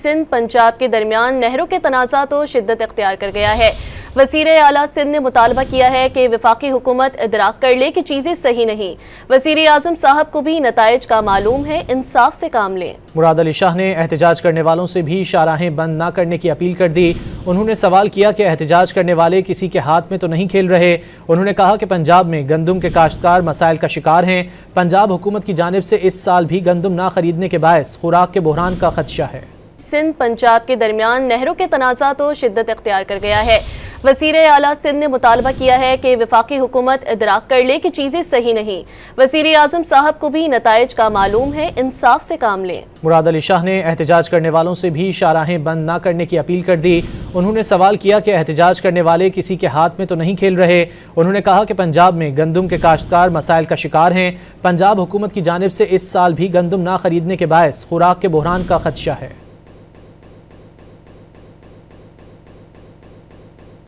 سندھ پنجاب کے درمیان نہروں کے تنازع تو شدت اختیار کر گیا ہے۔ وزیر اعلیٰ سندھ نے مطالبہ کیا ہے کہ وفاقی حکومت ادراک کر لے کہ چیزیں صحیح نہیں۔ وزیر اعظم صاحب کو بھی نتائج کا معلوم ہے، انصاف سے کام لیں۔ مراد علی شاہ نے احتجاج کرنے والوں سے بھی شاہراہیں بند نہ کرنے کی اپیل کر دی۔ انہوں نے سوال کیا کہ احتجاج کرنے والے کسی کے ہاتھ میں تو نہیں کھیل رہے۔ انہوں نے کہا کہ پنجاب میں گندم کے کاشتکار مسائل کا شکار ہیں۔ پنجاب حکومت کی جانب سے اس سال بھی گندم نہ خریدنے کے باعث خوراک کے بحران کا خدشہ ہے۔ سندھ پنجاب کے درمیان نہروں کے تنازع تو شدت اختیار کر گیا ہے۔ وزیر اعلیٰ سندھ نے مطالبہ کیا ہے کہ وفاقی حکومت ادراک کر لے کہ چیزیں صحیح نہیں۔ وزیر اعظم صاحب کو بھی نتائج کا معلوم ہے، انصاف سے کام لیں۔ مراد علی شاہ نے احتجاج کرنے والوں سے بھی شاہراہیں بند نہ کرنے کی اپیل کر دی۔ انہوں نے سوال کیا کہ احتجاج کرنے والے کسی کے ہاتھ میں تو نہیں کھیل رہے۔ انہوں نے کہا کہ پنجاب میں گندم کے کاشتکار مسائل کا شکار ہیں۔ پنجاب حکومت کی جانب سے اس سال بھی گندم نہ خریدنے کے باعث خوراک کے بحران کا خدشہ ہے۔